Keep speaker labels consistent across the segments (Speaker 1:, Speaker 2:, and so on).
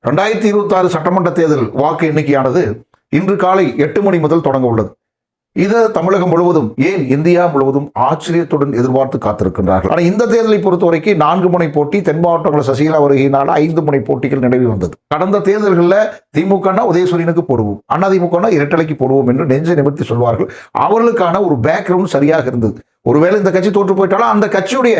Speaker 1: 2026 சட்டமன்ற தேர்தல் வாக்கு எண்ணிக்கையானது இன்று காலை 8 மணி முதல் தொடங்க உள்ளது. இது தமிழகம் முழுவதும், ஏன் இந்தியா முழுவதும் ஆச்சரியத்துடன் எதிர்பார்த்து காத்திருக்கின்றார்கள். ஆனால் இந்த தேர்தலை பொறுத்தவரைக்கும் 4 முனை போட்டி, தென் மாவட்டங்களில் சசிகலா வருகையினால 5 முனை போட்டிகள் நிலவி வந்தது. கடந்த தேர்தல்களில் திமுக உதயசூரியனுக்கு போடுவோம், அதிமுக இரட்டலைக்கு போடுவோம் என்று நெஞ்சை நிமிர்த்தி சொல்வார்கள். அவர்களுக்கான ஒரு பேக்ரவுண்ட் சரியாக இருந்தது. ஒருவேளை இந்த கட்சி தோற்று போயிட்டாலும் அந்த கட்சியுடைய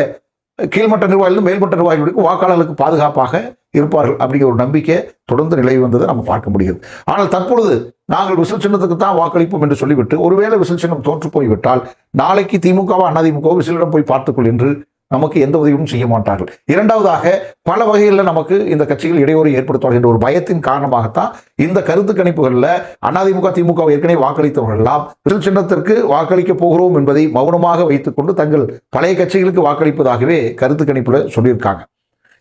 Speaker 1: கீழ்மட்ட நிர்வாகிகளும் மேல்மட்ட நிர்வாகிகளுக்கு வாக்காளர்களுக்கு பாதுகாப்பாக இருப்பார்கள் அப்படிங்கிற ஒரு நம்பிக்கை தொடர்ந்து நிலவி வந்ததை நம்ம பார்க்க முடிகிறது. ஆனால் தற்பொழுது நாங்கள் விசில் சின்னத்துக்கு தான் வாக்களிப்போம் என்று சொல்லிவிட்டு ஒருவேளை விசில் சின்னம் தோற்று போய்விட்டால் நாளைக்கு திமுகவோ அதிமுகவோ விசிலிடம் போய் பார்த்துக்கொள் என்று நமக்கு எந்த உதவியும் செய்ய மாட்டார்கள். இரண்டாவதாக, பல வகைகளில் நமக்கு இந்த கட்சிகள் இடையூறு ஏற்படுத்துவார்கள் என்ற ஒரு பயத்தின் காரணமாகத்தான் இந்த கருத்து கணிப்புகளில் அதிமுக திமுக ஏற்கனவே வாக்களித்தவர்கள் எல்லாம் விசில் சின்னத்திற்கு வாக்களிக்க போகிறோம் என்பதை மௌனமாக வைத்துக்கொண்டு தங்கள் பழைய கட்சிகளுக்கு வாக்களிப்பதாகவே கருத்து கணிப்புல சொல்லியிருக்காங்க.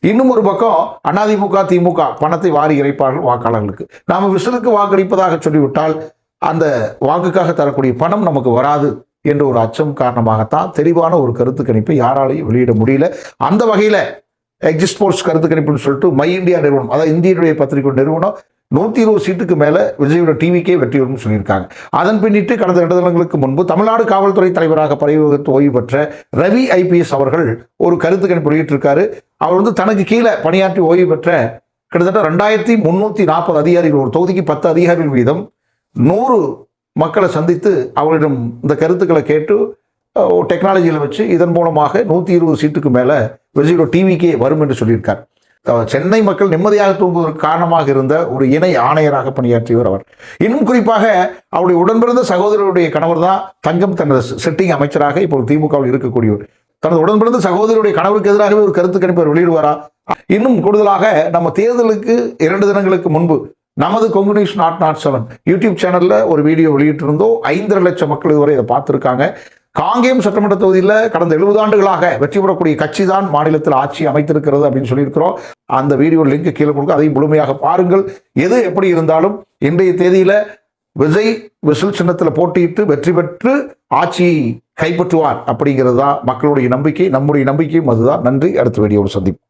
Speaker 1: இன்னும் ஒரு பக்கம் அதிமுக திமுக பணத்தை வாரி இறைப்பார்கள் வாக்காளர்களுக்கு. நாம விசிலுக்கு வாக்களிப்பதாக சொல்லிவிட்டால் அந்த வாக்குக்காக தரக்கூடிய பணம் நமக்கு வராது என்ற ஒரு அச்சம் காரணமாகத்தான் தெளிவான ஒரு கருத்து கணிப்பை யாராலையும் வெளியிட முடியல. அந்த வகையில எக்ஸிட் போல்ஸ் கருத்து கணிப்புன்னு சொல்லிட்டு மை இந்தியா நிறுவனம், அதாவது இந்தியனுடைய பத்திரிகை நிறுவனம் 120 சீட்டுக்கு மேல விஜயோட டிவிக்கே வெற்றி வரும்னு சொல்லியிருக்காங்க. அதன் பின்னிட்டு கடந்த 2 தினங்களுக்கு முன்பு தமிழ்நாடு காவல்துறை தலைவராக பதவி வகித்து ஓய்வு பெற்ற ரவி IPS அவர்கள் ஒரு கருத்து கணிப்பு வெளியிட்டிருக்காரு. அவர் தனக்கு கீழே பணியாற்றி ஓய்வு பெற்ற கிட்டத்தட்ட 2340 அதிகாரிகள், ஒரு தொகுதிக்கு 10 அதிகாரிகள் வீதம் 100 மக்களை சந்தித்து அவர்களிடம் இந்த கருத்துக்களை கேட்டு டெக்னாலஜியில் வச்சு இதன் மூலமாக 120 சீட்டுக்கு மேல விஜயோட டிவிக்கே வரும் என்று சொல்லியிருக்கார். சென்னை மக்கள் நிம்மதியாக தூங்குவதற்கு காரணமாக இருந்த ஒரு இணை ஆணையராக பணியாற்றியவர் அவர். இன்னும் குறிப்பாக அவருடைய உடன்பிறந்த சகோதரருடைய கணவர் தான் தங்கம், தனது செட்டிங் அமைச்சராக இப்போது திமுகவில் இருக்கக்கூடியவர். தனது உடன்பிறந்த சகோதரருடைய கணவருக்கு எதிராகவே ஒரு கருத்து கணிப்பு வெளியிடுவாரா? இன்னும் கூடுதலாக நம்ம தேர்தலுக்கு 2 தினங்களுக்கு முன்பு நமது கொங்கு நியூஸ் 007 யூடியூப் சேனல்ல ஒரு வீடியோ வெளியிட்டிருந்தோம். 5.5 லட்சம் மக்கள் இதுவரை இதை பார்த்திருக்காங்க. காங்கேயம் சட்டமன்ற தொகுதியில் கடந்த 70 ஆண்டுகளாக வெற்றி பெறக்கூடிய கட்சி தான் மாநிலத்தில் ஆட்சி அமைத்திருக்கிறது அப்படின்னு சொல்லியிருக்கிறோம். அந்த வீடியோ லிங்க் கீழே கொடுக்க, அதை முழுமையாக பாருங்கள். எது எப்படி இருந்தாலும் இன்றைய தேதியில விஜய் விசில் சின்னத்தில் போட்டியிட்டு வெற்றி பெற்று ஆட்சியை கைப்பற்றுவார் அப்படிங்கிறது தான் மக்களுடைய நம்பிக்கை. நம்முடைய நம்பிக்கையும் அதுதான். நன்றி. அடுத்த வீடியோவில் சந்திப்போம்.